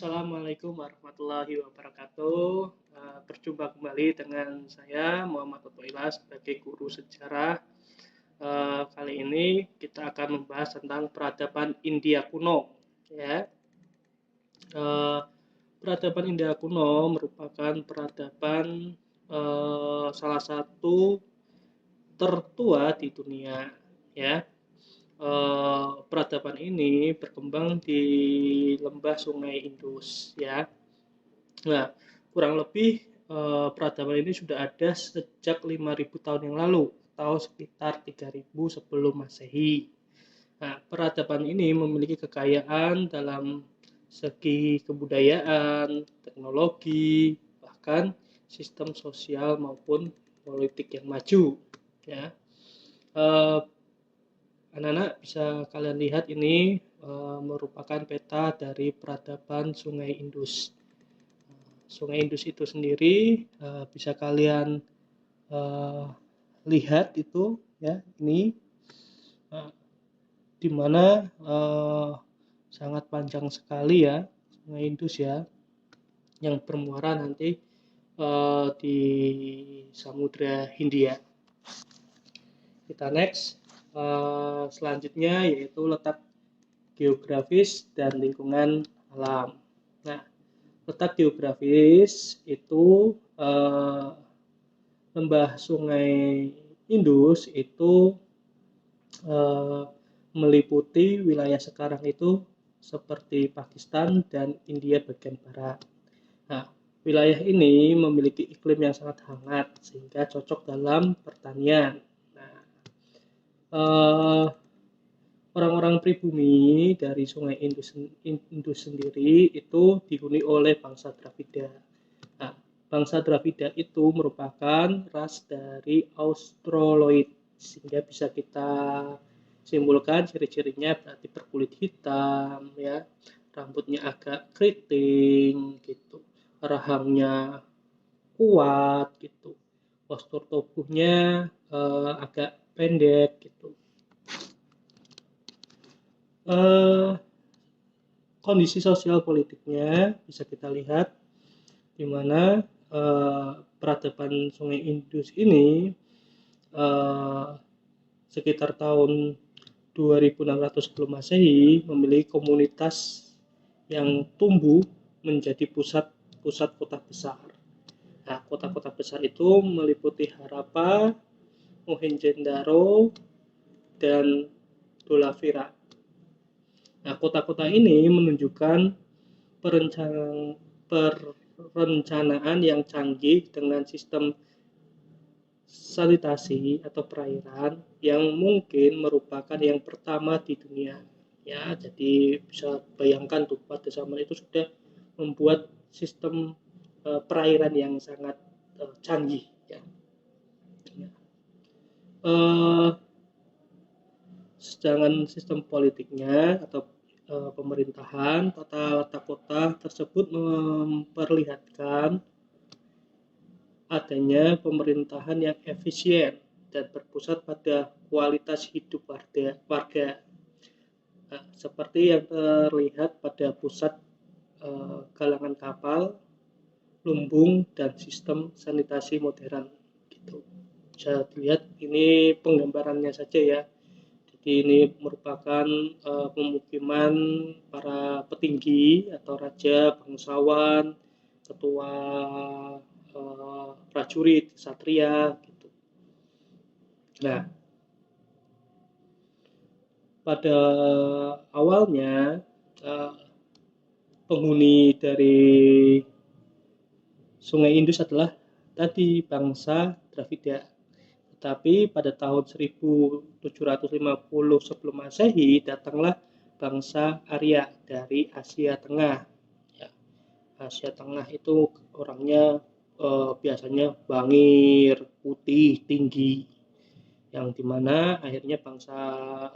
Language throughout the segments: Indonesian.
Assalamualaikum warahmatullahi wabarakatuh. Berjumpa kembali dengan saya Muhammad Ottoila sebagai guru sejarah. Kali ini kita akan membahas tentang peradaban India kuno. Ya, Eh, peradaban India kuno merupakan peradaban salah satu tertua di dunia. Ya, peradaban ini berkembang di lembah Sungai Indus. Ya. Nah, kurang lebih peradaban ini sudah ada sejak 5.000 tahun yang lalu, atau sekitar 3.000 sebelum Masehi. Nah, peradaban ini memiliki kekayaan dalam segi kebudayaan, teknologi, bahkan sistem sosial maupun politik yang maju. Ya, eh, anak-anak bisa kalian lihat ini merupakan peta dari peradaban Sungai Indus. Sungai Indus itu sendiri bisa kalian lihat itu ya, ini di mana sangat panjang sekali ya Sungai Indus ya, yang bermuara nanti di Samudra Hindia. Kita next, selanjutnya yaitu letak geografis dan lingkungan alam. Nah, letak geografis itu lembah Sungai Indus itu meliputi wilayah sekarang itu seperti Pakistan dan India bagian barat. Nah, wilayah ini memiliki iklim yang sangat hangat sehingga cocok dalam pertanian. Nah, orang-orang pribumi dari Sungai Indus sendiri itu dihuni oleh bangsa Dravida. Nah, bangsa Dravida itu merupakan ras dari Australoid, sehingga bisa kita simpulkan ciri-cirinya berarti berkulit hitam ya, rambutnya agak keriting gitu, rahangnya kuat gitu, postur tubuhnya agak pendek gitu. Kondisi sosial politiknya bisa kita lihat di mana peradaban Sungai Indus ini sekitar tahun 2600 sebelum Masehi memiliki komunitas yang tumbuh menjadi pusat kota besar. Nah, kota-kota besar itu meliputi Harappa, Mohenjo-daro, dan Dholavira. Nah, kota-kota ini menunjukkan perencanaan yang canggih dengan sistem sanitasi atau perairan yang mungkin merupakan yang pertama di dunia. Ya, jadi bisa bayangkan tuh pada zaman itu sudah membuat sistem perairan yang sangat canggih. Ya. Sedangkan sistem politiknya atau pemerintahan, tata letak kota tersebut memperlihatkan adanya pemerintahan yang efisien dan berpusat pada kualitas hidup warga. Nah, seperti yang terlihat pada pusat galangan kapal, lumbung, dan sistem sanitasi modern. Gitu. Bisa dilihat ini penggambarannya saja ya. Jadi ini merupakan pemukiman para petinggi atau raja, bangsawan, ketua prajurit, satria gitu. Nah, pada awalnya penghuni dari Sungai Indus adalah tadi bangsa Dravida. Tetapi pada tahun 1750 sebelum Masehi datanglah bangsa Arya dari Asia Tengah. Ya, Asia Tengah itu orangnya biasanya bangir, putih, tinggi, yang dimana akhirnya bangsa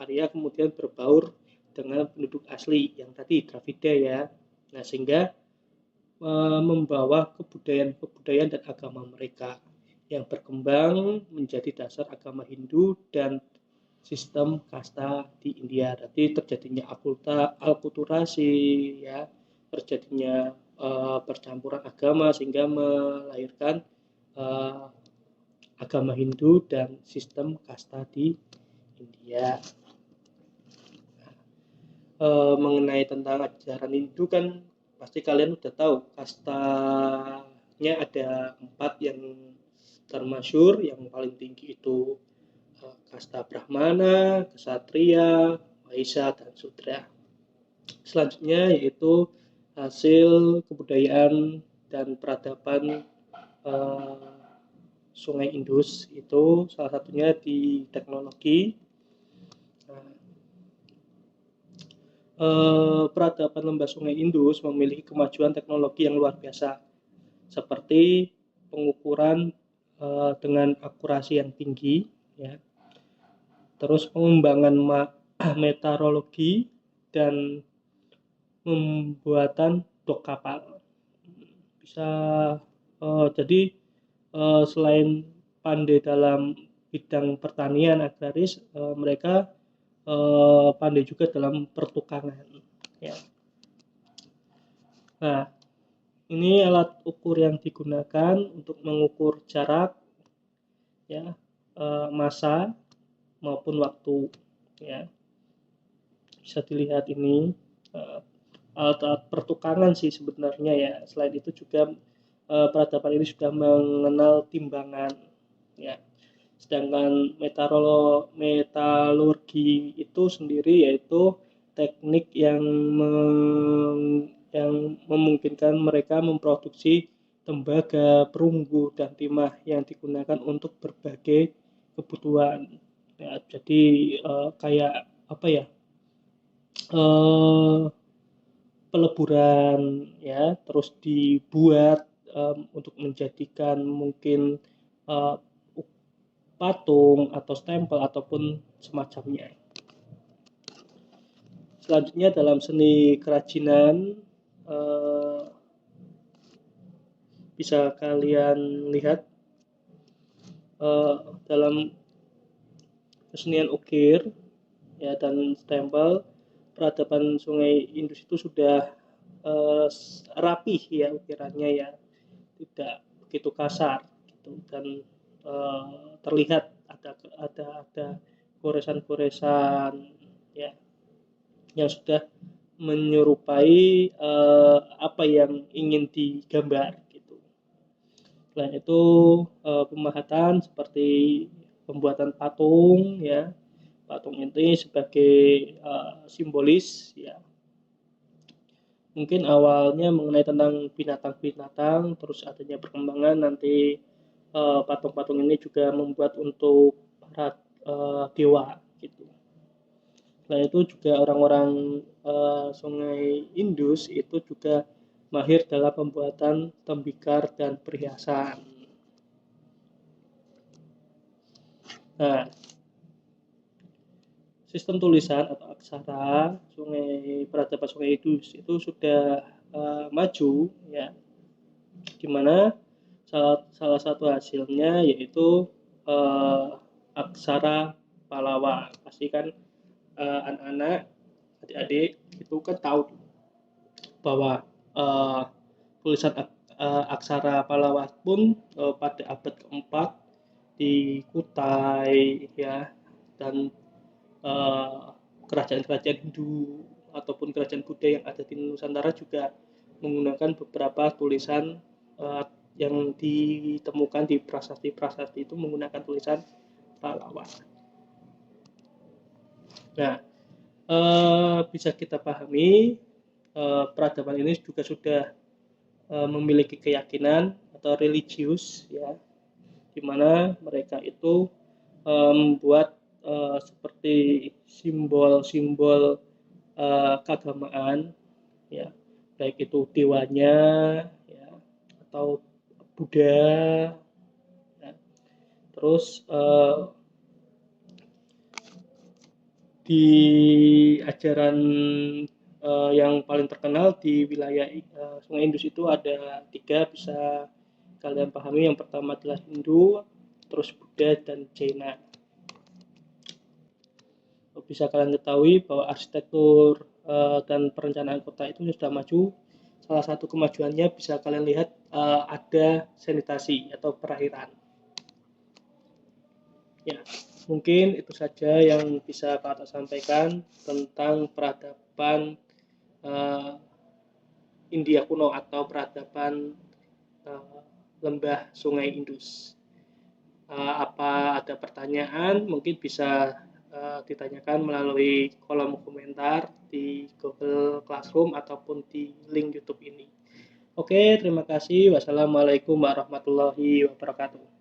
Arya kemudian berbaur dengan penduduk asli yang tadi Dravida ya. Nah, sehingga membawa kebudayaan dan agama mereka yang berkembang menjadi dasar agama Hindu dan sistem kasta di India. Jadi terjadinya akulturasi ya, terjadinya percampuran agama sehingga melahirkan agama Hindu dan sistem kasta di India. Mengenai tentang ajaran Hindu kan pasti kalian udah tahu kastanya ada 4 yang termasyhur. Yang paling tinggi itu kasta Brahmana, Ksatria, Waisya, dan Sudra. Selanjutnya yaitu hasil kebudayaan dan peradaban Sungai Indus, itu salah satunya di teknologi. Peradaban lembah Sungai Indus memiliki kemajuan teknologi yang luar biasa, seperti pengukuran dengan akurasi yang tinggi, ya. Terus pengembangan meteorologi dan pembuatan dok kapal. Bisa jadi selain pandai dalam bidang pertanian agraris, mereka pandai juga dalam pertukangan, ya. Nah, ini alat ukur yang digunakan untuk mengukur jarak, ya, massa maupun waktu, ya. Bisa dilihat ini alat-alat pertukangan sih sebenarnya, ya. Selain itu juga peradaban ini sudah mengenal timbangan, ya. Sedangkan metalurgi itu sendiri yaitu teknik yang memungkinkan mereka memproduksi tembaga, perunggu, dan timah yang digunakan untuk berbagai kebutuhan. Ya, jadi kayak apa ya? Peleburan, ya, terus dibuat untuk menjadikan mungkin patung atau stempel ataupun semacamnya. Selanjutnya dalam seni kerajinan, bisa kalian lihat dalam kesenian ukir, ya, dan stempel, peradaban Sungai Indus itu sudah rapih, ya, ukirannya, ya, tidak begitu kasar gitu, dan terlihat ada goresan-goresan, ya, yang sudah menyerupai apa yang ingin digambar gitu. Selain itu pemahatan seperti pembuatan patung, ya. Patung ini sebagai simbolis, ya. Mungkin awalnya mengenai tentang binatang-binatang, terus adanya perkembangan nanti patung-patung ini juga membuat untuk para dewa gitu. Selain itu juga orang-orang Sungai Indus itu juga mahir dalam pembuatan tembikar dan perhiasan. Nah, sistem tulisan atau aksara peradaban Sungai Indus itu sudah maju, ya, dimana salah satu hasilnya yaitu aksara Pallawa. Pasti kan anak-anak, adik-adik itu kan tahu bahwa tulisan aksara Pallawa pun pada abad keempat di Kutai, ya, dan kerajaan-kerajaan Hindu ataupun kerajaan Buddha yang ada di Nusantara juga menggunakan beberapa tulisan yang ditemukan di prasasti-prasasti itu menggunakan tulisan Pallawa. Nah, bisa kita pahami peradaban ini juga sudah memiliki keyakinan atau religius, ya, di mana mereka itu membuat seperti simbol-simbol keagamaan, ya, baik itu dewanya, ya, atau Buddha, ya. Terus di ajaran yang paling terkenal di wilayah Sungai Indus itu ada 3, bisa kalian pahami. Yang pertama adalah Hindu, terus Buddha, dan Jaina. Bisa kalian ketahui bahwa arsitektur dan perencanaan kota itu sudah maju salah satu kemajuannya bisa kalian lihat ada sanitasi atau perairan. Ya, mungkin itu saja yang bisa Pak Atta sampaikan tentang peradaban India kuno atau peradaban lembah Sungai Indus. Apa ada pertanyaan? Mungkin bisa ditanyakan melalui kolom komentar di Google Classroom ataupun di link YouTube ini. Oke, terima kasih. Wassalamualaikum warahmatullahi wabarakatuh.